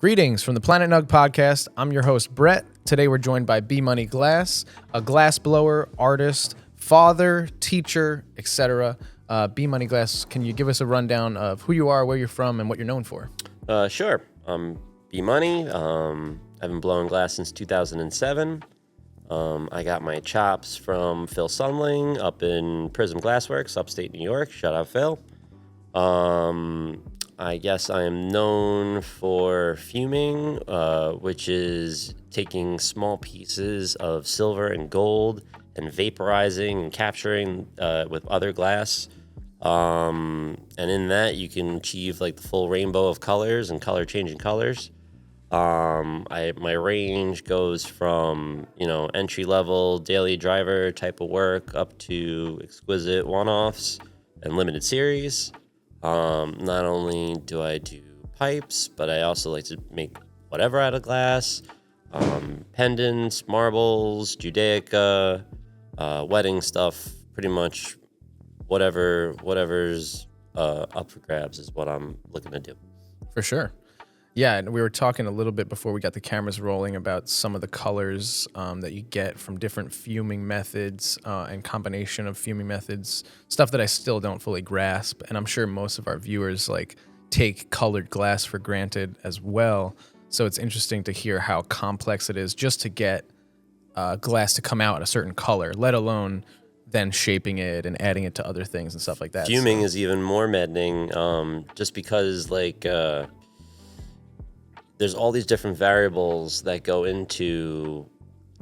Greetings from the Planet Nug Podcast. I'm your host, Brett. Today we're joined by B Money Glass, a glass blower, artist, father, teacher, etc. B Money Glass, can you give us a rundown of who you are, where you're from, and what you're known for? Sure. B Money. I've been blowing glass since 2007. I got my chops from Phil Sunling up in Prism Glassworks, upstate New York. Shout out, Phil. I guess I am known for fuming, which is taking small pieces of silver and gold and vaporizing and capturing with other glass. And in that, you can achieve like the full rainbow of colors and color-changing colors. My range goes from, entry-level daily driver type of work up to exquisite one-offs and limited series. Not only do I do pipes, but I also like to make whatever out of glass, pendants, marbles, Judaica, wedding stuff, pretty much whatever's up for grabs is what I'm looking to do. For sure. Yeah, and we were talking a little bit before we got the cameras rolling about some of the colors that you get from different fuming methods and combination of fuming methods, stuff that I still don't fully grasp. And I'm sure most of our viewers take colored glass for granted as well. So it's interesting to hear how complex it is just to get glass to come out a certain color, let alone then shaping it and adding it to other things and stuff like that. Fuming is even more maddening just because there's all these different variables that go into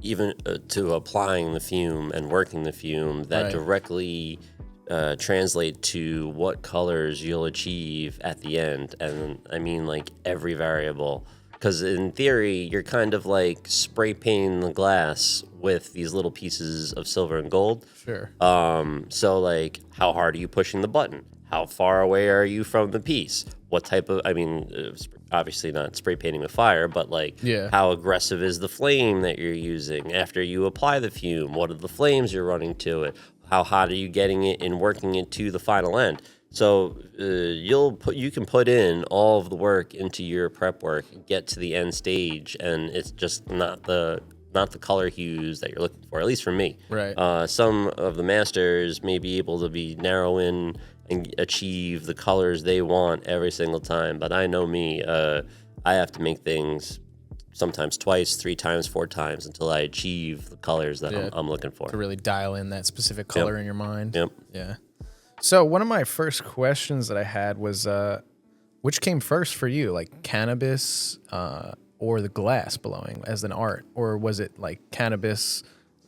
even to applying the fume and working the fume that directly translate to what colors you'll achieve at the end. And I mean every variable. Because in theory, you're kind of spray painting the glass with these little pieces of silver and gold. Sure. So how hard are you pushing the button? How far away are you from the piece? What type of, obviously not spray painting with fire, but how aggressive is the flame that you're using after you apply the fume? What are the flames you're running to it? How hot are you getting it and working it to the final end? So you can put in all of the work into your prep work, get to the end stage, and it's just not the color hues that you're looking for, at least for me. Right. Some of the masters may be able to be narrow in and achieve the colors they want every single time. But I know me, I have to make things sometimes twice, 3 times, 4 times until I achieve the colors that I'm looking for. To really dial in that specific color in your mind. Yep. Yeah. So one of my first questions that I had was, which came first for you, cannabis or the glass blowing as an art? Or was it cannabis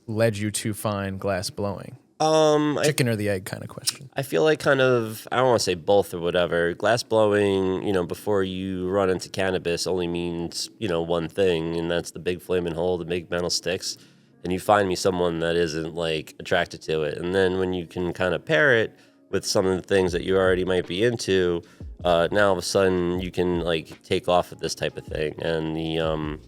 led you to find glass blowing? Chicken or the egg kind of question. I feel I don't want to say both or whatever. Glass blowing, before you run into cannabis only means, one thing, and that's the big flaming hole, the big metal sticks. And you find me someone that isn't attracted to it. And then when you can kind of pair it with some of the things that you already might be into, now all of a sudden you can take off with this type of thing. And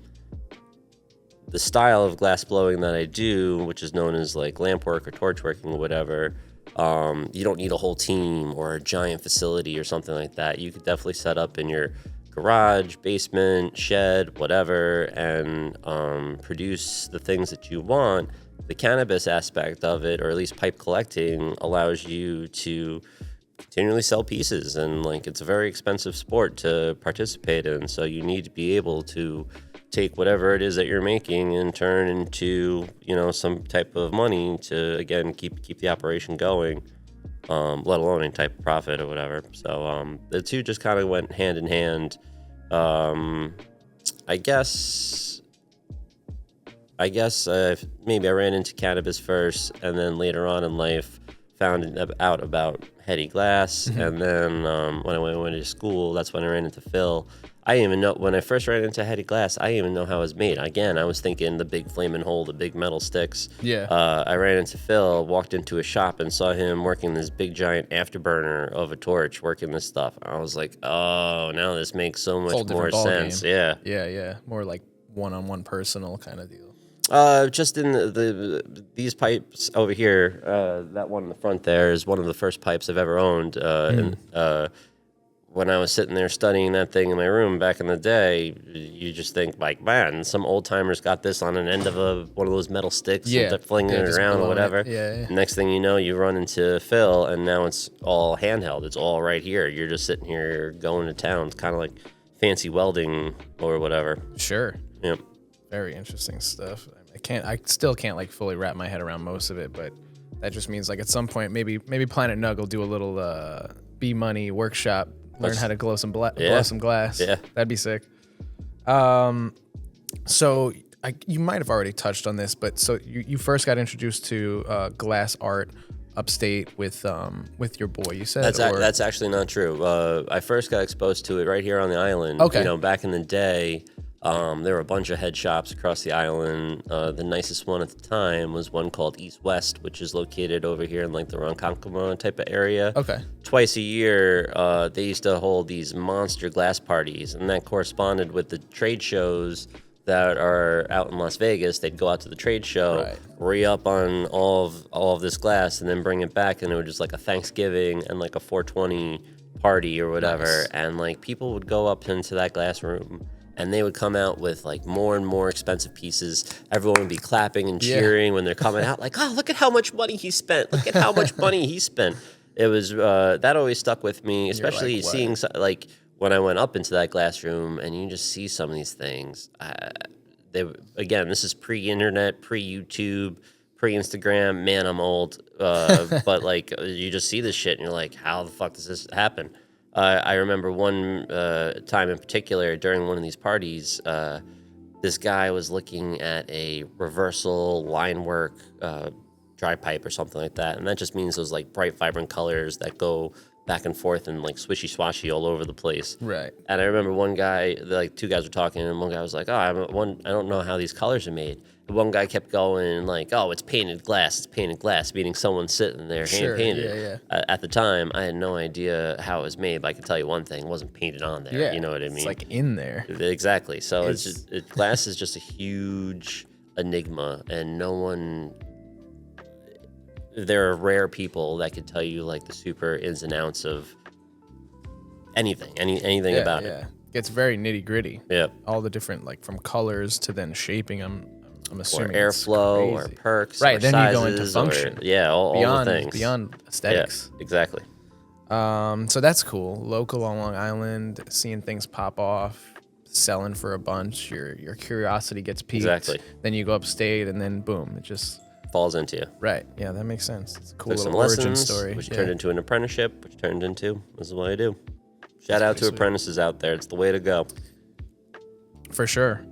the style of glass blowing that I do, which is known as lamp work or torch working or whatever, you don't need a whole team or a giant facility or something like that. You could definitely set up in your garage, basement, shed, whatever, and produce the things that you want. The cannabis aspect of it, or at least pipe collecting, allows you to continually sell pieces, and it's a very expensive sport to participate in, so you need to be able to take whatever it is that you're making and turn into some type of money to again keep the operation going, let alone any type of profit or whatever. So the two just kind of went hand in hand. I guess maybe I ran into cannabis first, and then later on in life found out about heady glass. And then when I went to school, that's when I ran into Phil. I didn't even know, when I first ran into heady glass, I didn't even know how it was made. Again, I was thinking the big flaming hole, the big metal sticks. Yeah. I ran into Phil, walked into a shop and saw him working this big giant afterburner of a torch, working this stuff. I was like, oh, now this makes so much more sense. Yeah. Yeah. More one-on-one personal kind of deal. Just in these pipes over here, that one in the front there is one of the first pipes I've ever owned. And when I was sitting there studying that thing in my room back in the day, you just think like, man, some old timers got this on an end of one of those metal sticks Yeah. and flinging it just around or blowing whatever. it. Yeah. Next thing you know, you run into Phil, and now it's all handheld. It's all right here. You're just sitting here going to town. It's kind of like fancy welding or whatever. Sure. Yeah. Very interesting stuff. I still can't like fully wrap my head around most of it, but that just means like at some point maybe Planet Nug will do a little B Money workshop, learn how to glow some glass. Yeah. That'd be sick. So you might have already touched on this, but so you first got introduced to glass art upstate with your boy. You said that's actually not true. I first got exposed to it right here on the island. Okay. You know, back in the day, there were a bunch of head shops across the island. The nicest one at the time was one called East West, which is located over here in like the Ronkonkoma type of area. Okay. Twice a year, they used to hold these monster glass parties, and that corresponded with the trade shows that are out in Las Vegas. They'd go out to the trade show, Right. re-up on all of this glass, and then bring it back, and it was just like a Thanksgiving and like a 420 party or whatever. Nice. And like people would go up into that glass room, and they would come out with like more and more expensive pieces. Everyone would be clapping and cheering when they're coming out, like, oh, look at how much money he spent. Look at how much money he spent. It was that always stuck with me, especially like, what? seeing like when I went up into that glass room and you just see some of these things. Again, this is pre-internet, pre-YouTube, pre-Instagram. Man, I'm old. But like you just see this shit and you're like, how the fuck does this happen? I remember one time in particular during one of these parties, this guy was looking at a reversal line work dry pipe or something like that. And that just means those like bright, vibrant colors that go back and forth and like swishy swashy all over the place. Right. And I remember one guy, like two guys were talking, and one guy was like, "Oh, I don't know how these colors are made." And one guy kept going like, "Oh, it's painted glass. It's painted glass," meaning someone sitting there hand painted. Yeah. At the time, I had no idea how it was made, but I can tell you one thing: it wasn't painted on there. Yeah. You know what I mean? It's like in there. Exactly. So it's just glass is just a huge enigma, and no one. There are rare people that could tell you like the super ins and outs of anything about it. Yeah, it's very nitty gritty. Yeah. All the different like from colors to then shaping. I'm Or assuming airflow or crazy. perks. Right. Or then sizes, you go into function. all the things. Beyond aesthetics. Yeah, exactly. So that's cool. Local on Long Island, seeing things pop off, selling for a bunch. Your curiosity gets piqued. Exactly. Then you go upstate, and then boom, it just Falls into you. right. Yeah, that makes sense. It's a cool Took some little origin lessons, story. which Yeah. turned into an apprenticeship, which turned into this is what I do. Shout out to sweet. apprentices out there. It's the way to go. For sure.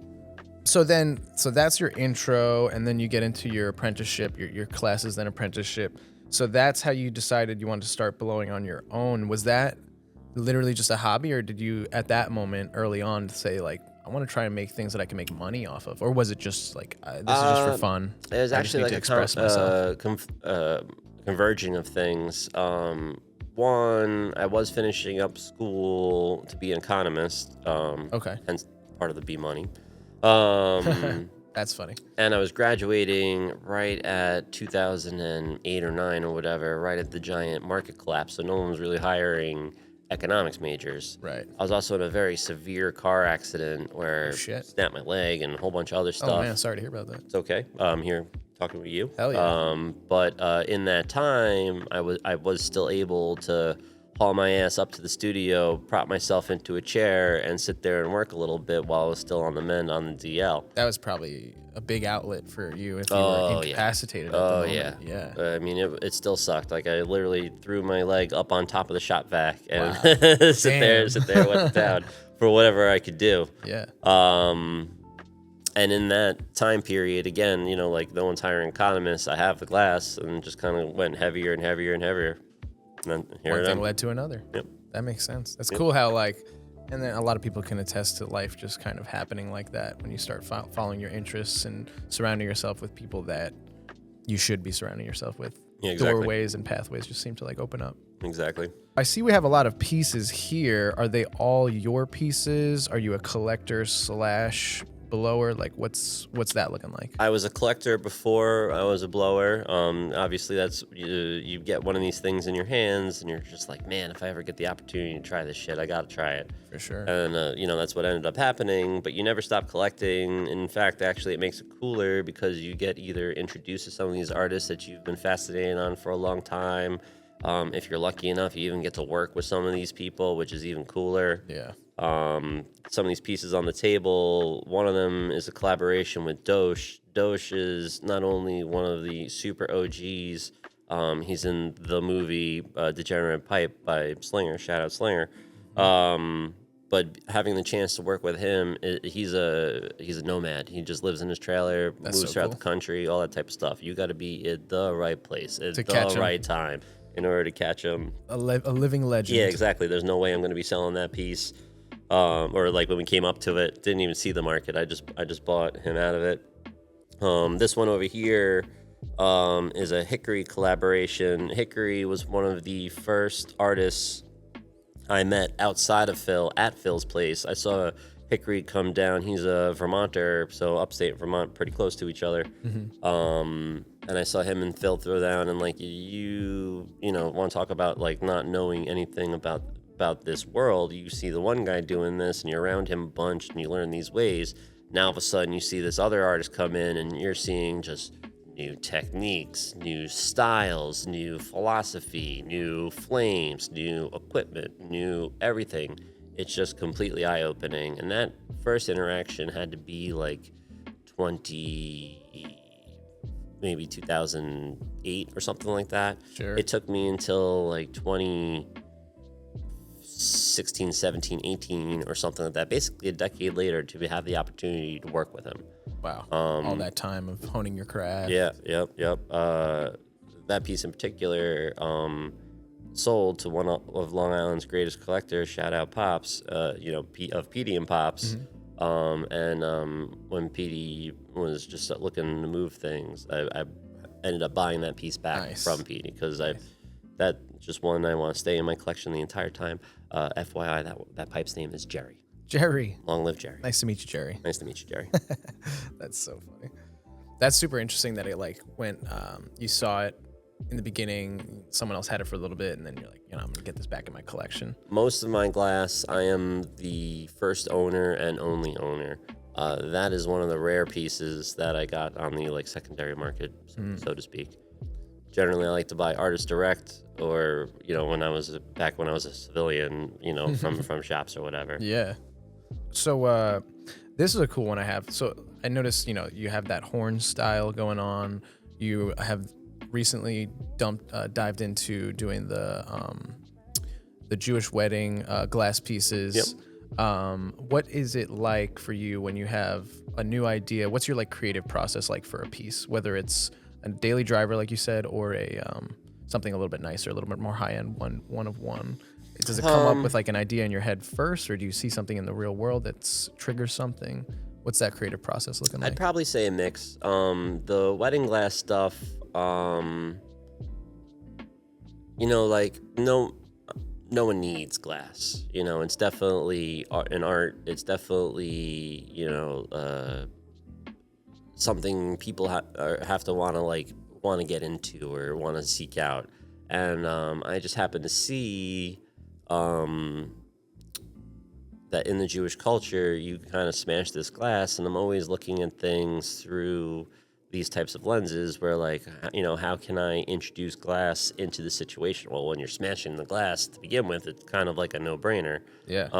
So that's your intro, and then you get into your apprenticeship, your classes, then apprenticeship. So that's how you decided you wanted to start blowing on your own. Was that literally just a hobby, or did you at that moment early on say like, I want to try and make things that I can make money off of, or was it just like this is just for fun? It was I just actually need like to a express myself. converging of things. One, I was finishing up school to be an economist. Okay, Hence part of the B money. that's funny. And I was graduating right at 2008 or 9 or whatever, right at the giant market collapse. So no one was really hiring economics majors. Right. I was also in a very severe car accident where shit. snapped my leg and a whole bunch of other stuff. Oh man, sorry to hear about that. It's okay. I'm here talking with you. Hell yeah. But in that time, I was still able to haul my ass up to the studio, prop myself into a chair, and sit there and work a little bit while I was still on the mend on the DL. That was probably a big outlet for you if you Oh, were yeah. incapacitated. At the Oh moment. yeah, Yeah. I mean, it still sucked. Like I literally threw my leg up on top of the shop vac and Wow. sit there, went down for whatever I could do. Yeah. And in that time period, again, you know, like no one's hiring economists. I have the glass, and just kind of went heavier and heavier and heavier. And then here One I thing am. led to another. Yep. That makes sense. That's cool how like, and then a lot of people can attest to life just kind of happening like that when you start following your interests and surrounding yourself with people that you should be surrounding yourself with. Yeah, exactly. Doorways and pathways just seem to like open up. Exactly. I see we have a lot of pieces here. Are they all your pieces? Are you a collector / blower? Like, what's that looking like? I was a collector before I was a blower. Obviously, that's you get one of these things in your hands, and you're just like, man, if I ever get the opportunity to try this shit, I gotta try it. For sure. And that's what ended up happening. But you never stop collecting. In fact, actually, it makes it cooler because you get either introduced to some of these artists that you've been fascinated on for a long time. If you're lucky enough, you even get to work with some of these people, which is even cooler. Yeah. Some of these pieces on the table, one of them is a collaboration with Dosh. Dosh is not only one of the super OGs, he's in the movie Degenerate Pipe by Slinger, shout out Slinger. But having the chance to work with him, he's a nomad. He just lives in his trailer, moves throughout the country, all that type of stuff. You got to be at the right place at the right time in order to catch him. A living legend. Yeah, exactly. There's no way I'm going to be selling that piece. Or like when we came up to it, didn't even see the market. I just bought him out of it. This one over here is a Hickory collaboration. Hickory was one of the first artists I met outside of Phil at Phil's place. I saw Hickory come down. He's a Vermonter, so upstate Vermont, pretty close to each other. And I saw him and Phil throw down, and like you want to talk about like not knowing anything about this world. You see the one guy doing this, and you're around him a bunch, and you learn these ways. Now all of a sudden, you see this other artist come in, and you're seeing just new techniques, new styles, new philosophy, new flames, new equipment, new everything. It's just completely eye-opening. And that first interaction had to be like maybe 2008 or something like that. Sure. It took me until like 2016, 17, 18 or something like that, basically a decade later, to have the opportunity to work with him. Wow. All that time of honing your craft. Yeah, yep. That piece in particular sold to one of Long Island's greatest collectors, shout out Pops, of Petey and Pops. When Petey was just looking to move things, I ended up buying that piece back from Petey because that's just one I want to stay in my collection the entire time. FYI, that pipe's name is Jerry. Jerry. Long live Jerry. Nice to meet you, Jerry. Nice to meet you, Jerry. That's so funny. That's super interesting that it like went, you saw it in the beginning, someone else had it for a little bit, and then you're like, I'm going to get this back in my collection. Most of my glass, I am the first owner and only owner. That is one of the rare pieces that I got on the like secondary market, so to speak. Generally, I like to buy artist direct, or when I was a civilian, from shops or whatever. Yeah. So this is a cool one I have. So I noticed, you have that horn style going on. You have recently dived into doing the Jewish wedding glass pieces. Yep. What is it like for you when you have a new idea? What's your like creative process like for a piece, whether it's a daily driver, like you said, or a something a little bit nicer, a little bit more high end, one of one? Does it come up with like an idea in your head first, or do you see something in the real world that triggers something? What's that creative process looking like? I'd probably say a mix. The wedding glass stuff, no one needs glass. It's definitely an art. It's definitely, something people have to want to get into or want to seek out. And I just happen to see that in the Jewish culture, you kind of smash this glass, and I'm always looking at things through these types of lenses where like, how can I introduce glass into the situation? Well, when you're smashing the glass to begin with, it's kind of like a no-brainer. Yeah.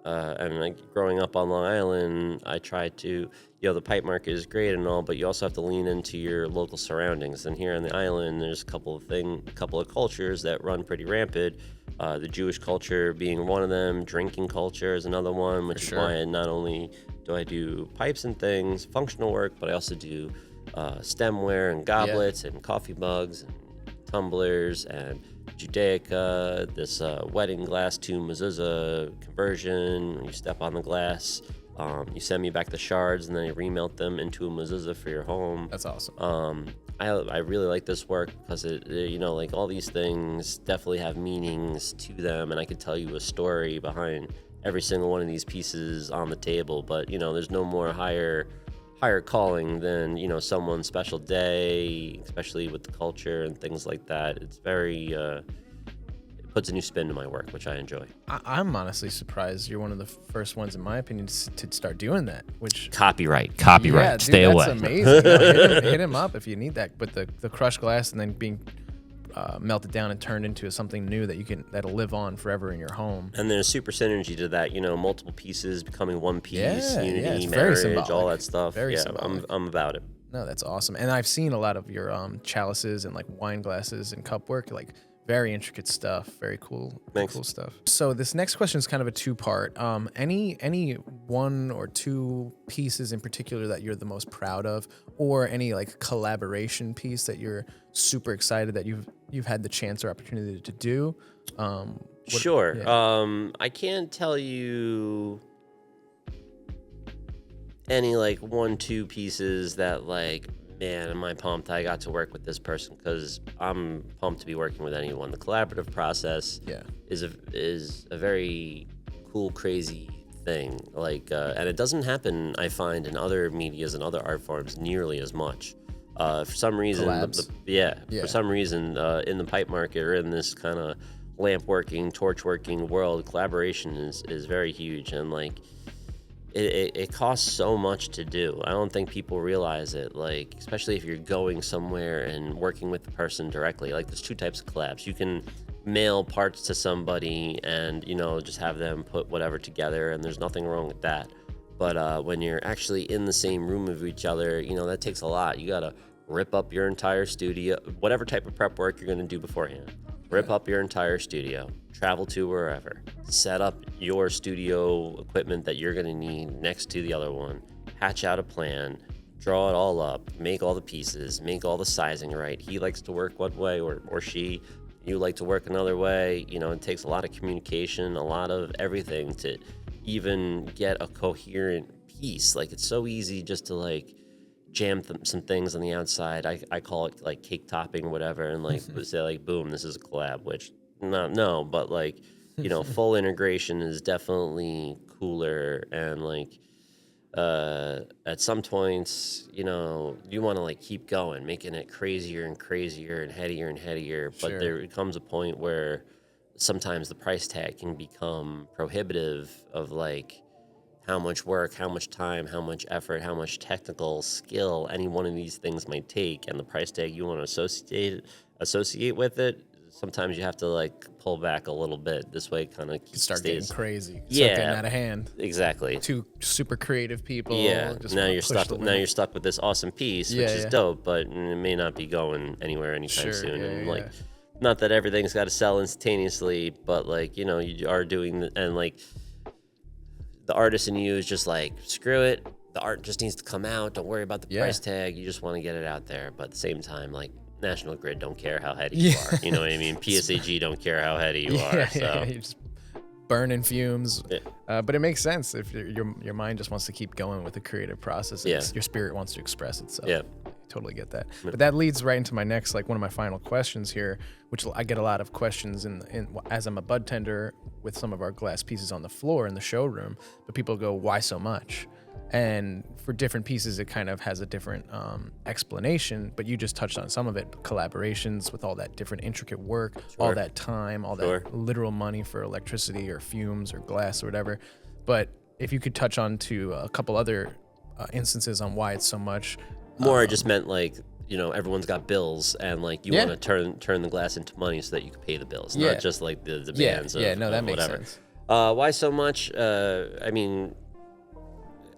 And like growing up on Long Island, I tried to, the pipe market is great and all, but you also have to lean into your local surroundings. And here on the island, there's a couple of cultures that run pretty rampant. The Jewish culture being one of them, drinking culture is another one, which is why not only do I do pipes and things, functional work, but I also do stemware and goblets and coffee mugs and tumblers and Judaica, this wedding glass to mezuzah conversion. When you step on the glass, you send me back the shards, and then I remelt them into a mezuzah for your home. That's awesome. I really like this work because it like all these things definitely have meanings to them, and I could tell you a story behind every single one of these pieces on the table. But, you know, there's no more higher calling than, you know, someone's special day, especially with the culture and things like that. It's very, it puts a new spin to my work, which I enjoy. I'm honestly surprised you're one of the first ones, in my opinion, to start doing that. Which Copyright. yeah, dude, Stay away. That's amazing. No, hit him up if you need that. But the crushed glass and then being melted down and turned into something new that'll live on forever in your home. And there's super synergy to that, you know, multiple pieces becoming one piece, unity, it's marriage, very all that stuff. Very yeah, symbolic. I'm about it. No, that's awesome. And I've seen a lot of your chalices and like wine glasses and cup work, like very intricate stuff, very cool, Thanks. cool stuff. So this next question is kind of a two-part. Any one or two pieces in particular that you're the most proud of, or any like collaboration piece that you're super excited that you've had the chance or opportunity to do? Sure. Yeah. I can't tell you any like 1-2 pieces that like, man, am I pumped I got to work with this person, because I'm pumped to be working with anyone. The collaborative process is a very cool, crazy thing. Like, and it doesn't happen, I find, in other medias and other art forms nearly as much. For some reason, for some reason, in the pipe market or in this kind of lamp working, torch working world, collaboration is very huge, and like it costs so much to do. I don't think people realize it, like, especially if you're going somewhere and working with the person directly. Like, there's two types of collabs. You can mail parts to somebody and, you know, just have them put whatever together, and there's nothing wrong with that. But when you're actually in the same room with each other, you know, that takes a lot. You gotta rip up your entire studio, whatever type of prep work you're gonna do beforehand. Rip up your entire studio, travel to wherever, set up your studio equipment that you're gonna need next to the other one, hatch out a plan, draw it all up, make all the pieces, make all the sizing right. He likes to work one way, or she, you like to work another way. You know, it takes a lot of communication, a lot of everything to even get a coherent piece. Like, it's so easy just to like jam some things on the outside. I call it like cake topping or whatever, and like say like, boom, this is a collab, which no, but like, you know, full integration is definitely cooler. And like at some points, you know, you want to like keep going, making it crazier and crazier and headier, but Sure. there comes a point where sometimes the price tag can become prohibitive of like how much work, how much time, how much effort, how much technical skill any one of these things might take, and the price tag you want to associate with it. Sometimes you have to like pull back a little bit. This way, kind of Start getting crazy. Yeah, Start getting out of hand. Exactly. Two super creative people. Yeah. Just Now wanna you're push stuck. the Now limit. you're stuck with this awesome piece, which is dope, but it may not be going anywhere anytime soon. And like, not that everything's got to sell instantaneously, but like, you know, you are doing, and like, the artist in you is just like, screw it. The art just needs to come out. Don't worry about the price tag. You just want to get it out there. But at the same time, like, National Grid don't care how heady you are. You know what I mean? PSAG don't care how heady you are. So you're just burning fumes. Yeah. But it makes sense if your mind just wants to keep going with the creative process. And Yeah. your spirit wants to express itself. Yeah. Totally get that. But that leads right into my next, like one of my final questions here, which I get a lot of questions in as I'm a bud tender with some of our glass pieces on the floor in the showroom. But people go, why so much? And for different pieces, it kind of has a different explanation. But you just touched on some of it: collaborations with all that different intricate work, all that time, all that literal money for electricity or fumes or glass or whatever. But if you could touch on to a couple other instances on why it's so much. More, I just meant like, you know, everyone's got bills, and like you want to turn the glass into money so that you can pay the bills, not just like the demands of that makes whatever. sense. Why so much? I mean,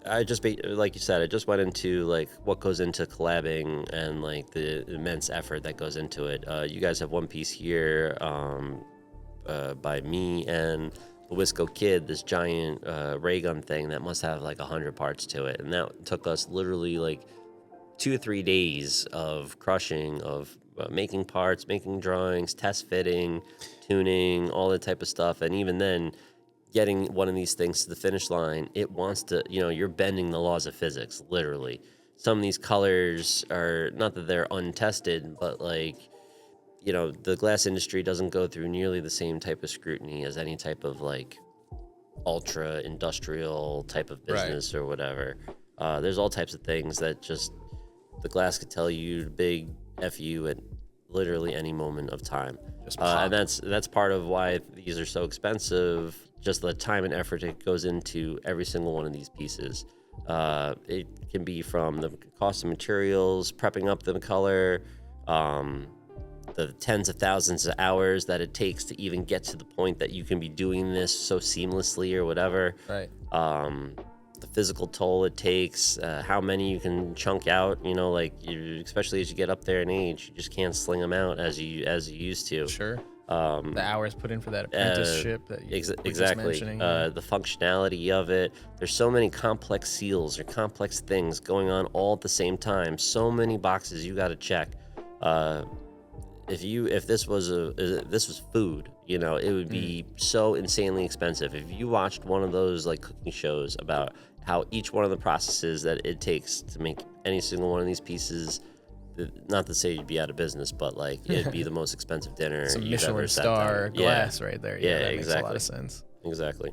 like you said, I just went into like what goes into collabing and like the immense effort that goes into it. You guys have one piece here by me and the Wisco Kid, this giant ray gun thing that must have like 100 parts to it, and that took us literally like 2 or 3 days of crushing, of making parts, making drawings, test fitting, tuning, all that type of stuff. And even then, getting one of these things to the finish line, it wants to, you know, you're bending the laws of physics, literally. Some of these colors are, not that they're untested, but like, you know, the glass industry doesn't go through nearly the same type of scrutiny as any type of like ultra industrial type of Right. business or whatever. There's all types of things that just the glass could tell you big F you at literally any moment of time. Just pop. And that's part of why these are so expensive. Just the time and effort it goes into every single one of these pieces. It can be from the cost of materials, prepping up the color, the tens of thousands of hours that it takes to even get to the point that you can be doing this so seamlessly or whatever. Right. The physical toll it takes, how many you can chunk out, like especially as you get up there in age, you just can't sling them out as you used to. Sure. The hours put in for that apprenticeship that you were just exactly. mentioning. Yeah. The functionality of it. There's so many complex seals or complex things going on all at the same time. So many boxes you got to check. If this was food, it would be so insanely expensive. If you watched one of those like cooking shows about how each one of the processes that it takes to make any single one of these pieces, not to say you'd be out of business, but like it'd be the most expensive dinner Some you've Michelin ever sat star down. glass right there. Yeah, that exactly. makes a lot of sense. Exactly.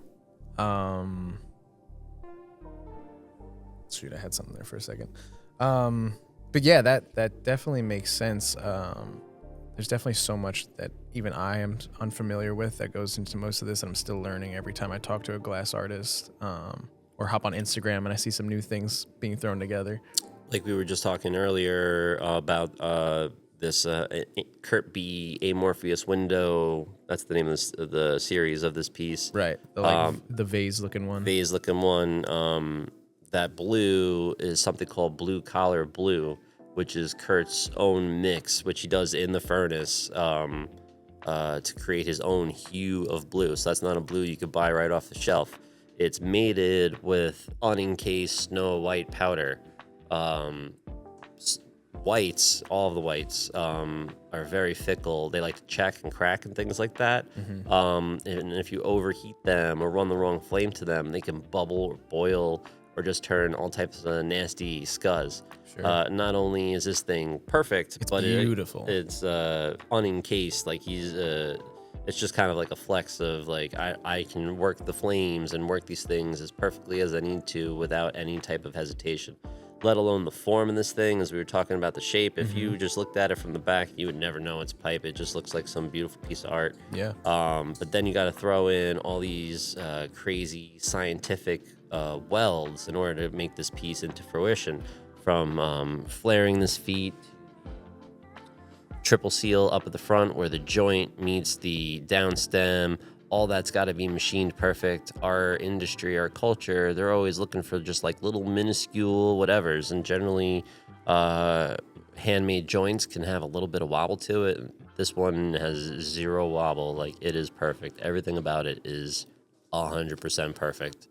Shoot, I had something there for a second. But yeah, that definitely makes sense. There's definitely so much that even I am unfamiliar with that goes into most of this, and I'm still learning every time I talk to a glass artist, or hop on Instagram and I see some new things being thrown together. Like we were just talking earlier about this Kurt B. Amorpheus window. That's the name of the series of this piece. Right. The vase looking one. Vase looking one. That blue is something called blue collar blue, which is Kurt's own mix, which he does in the furnace to create his own hue of blue. So that's not a blue you could buy right off the shelf. It's mated with unencased snow white powder. Whites, all of the whites, are very fickle. They like to check and crack and things like that. And if you overheat them or run the wrong flame to them, they can bubble or boil or just turn all types of nasty scuzz. Sure. Not only is this thing perfect, It's but beautiful. It's unencased. Like it's just kind of like a flex of like I can work the flames and work these things as perfectly as I need to without any type of hesitation. Let alone the form in this thing, as we were talking about the shape. If you just looked at it from the back, you would never know it's pipe. It just looks like some beautiful piece of art. Yeah. But then you got to throw in all these crazy scientific welds in order to make this piece into fruition. From flaring this feet, triple seal up at the front where the joint meets the down stem. All that's got to be machined perfect. Our industry, our culture, they're always looking for just like little minuscule whatevers. And generally, handmade joints can have a little bit of wobble to it. This one has zero wobble. Like, it is perfect. Everything about it is 100% perfect.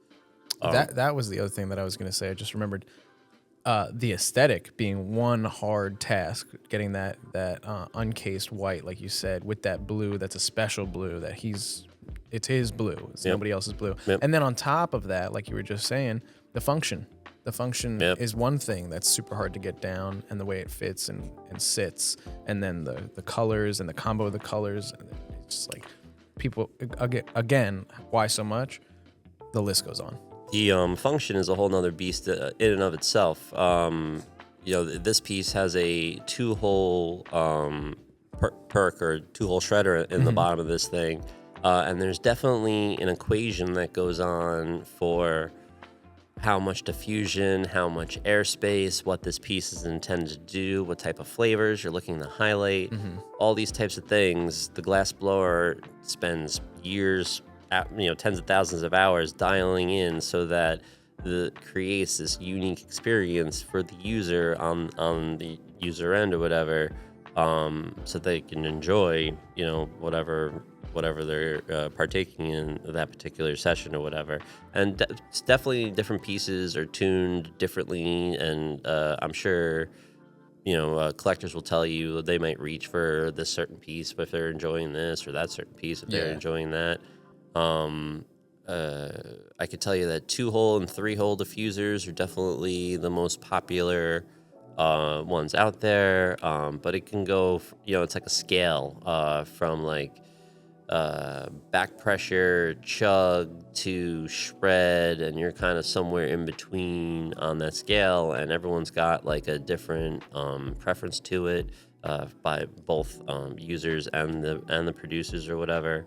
That was the other thing that I was going to say. I just remembered the aesthetic being one hard task, getting that uncased white, like you said, with that blue. That's a special blue that it's his blue. It's nobody else's blue. Yep. And then on top of that, like you were just saying, the function. The function is one thing that's super hard to get down, and the way it fits and sits, and then the colors and the combo of the colors. It's just like people again. Why so much? The list goes on. The function is a whole nother beast in and of itself. This piece has a 2-hole perk or 2-hole shredder in the bottom of this thing. And there's definitely an equation that goes on for how much diffusion, how much airspace, what this piece is intended to do, what type of flavors you're looking to highlight, all these types of things. The glass blower spends years, tens of thousands of hours dialing in so that it creates this unique experience for the user on the user end or whatever, so they can enjoy, whatever they're partaking in that particular session or whatever. And it's definitely different pieces are tuned differently, and I'm sure collectors will tell you they might reach for this certain piece if they're enjoying this, or that certain piece if they're enjoying that. I could tell you that 2-hole and 3-hole diffusers are definitely the most popular ones out there, but it can go, it's like a scale from like back pressure, chug to shred, and you're kind of somewhere in between on that scale. And everyone's got like a different preference to it by both users and the producers or whatever.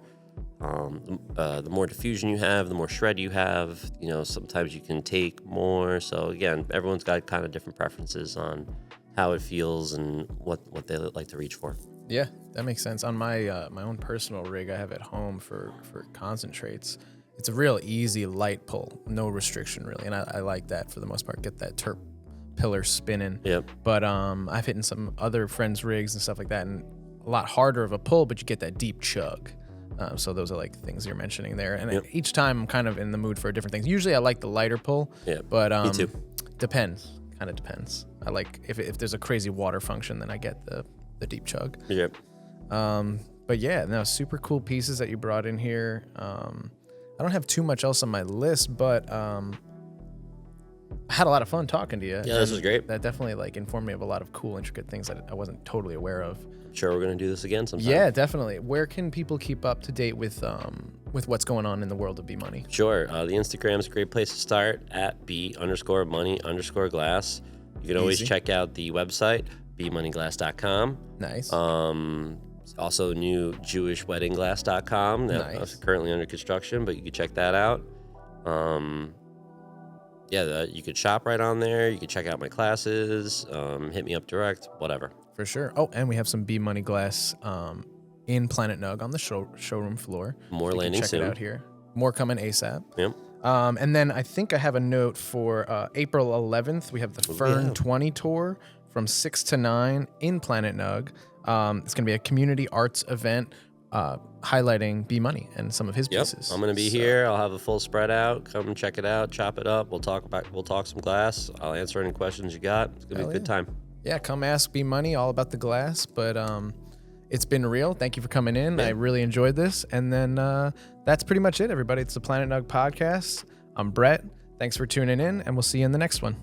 The more diffusion you have, the more shred you have. Sometimes you can take more. So again, everyone's got kind of different preferences on how it feels and what they like to reach for. Yeah, that makes sense. On my my own personal rig I have at home for concentrates, it's a real easy light pull, no restriction really, and I like that for the most part. Get that terp pillar spinning. Yep. But I've hit in some other friends' rigs and stuff like that, and a lot harder of a pull, but you get that deep chug. So those are like things you're mentioning there, and each time I'm kind of in the mood for different things. Usually I like the lighter pull. Yeah. But me too. Depends. Kind of depends. I like if there's a crazy water function, then I get the deep chug. Yep. But yeah, no, super cool pieces that you brought in here. I don't have too much else on my list, but I had a lot of fun talking to you. Yeah, this was great. That definitely like informed me of a lot of cool, intricate things that I wasn't totally aware of. Sure, we're gonna do this again sometime. Yeah, definitely. Where can people keep up to date with what's going on in the world of B Money? Sure. The Instagram is a great place to start at B_money_glass. You can always Easy. check out the website, bmoneyglass.com. Nice. Also new jewishweddingglass.com. That's currently under construction, but you can check that out. You could shop right on there. You can check out my classes. Hit me up direct, whatever. For sure. Oh, and we have some B Money glass in Planet Nug on the showroom floor. More So you can landing check soon. it out here. More coming ASAP. Yep. And then I think I have a note for April 11th. We have the Fern 20 tour from 6 to 9 in Planet Nug. It's going to be a community arts event highlighting B Money and some of his pieces. I'm going to be here. I'll have a full spread out. Come check it out. Chop it up. We'll talk some glass. I'll answer any questions you got. It's going to be a good time. Yeah, come ask B Money all about the glass. But it's been real. Thank you for coming in. Yeah. I really enjoyed this. And then that's pretty much it, everybody. It's the Planet Nug Podcast. I'm Brett. Thanks for tuning in, and we'll see you in the next one.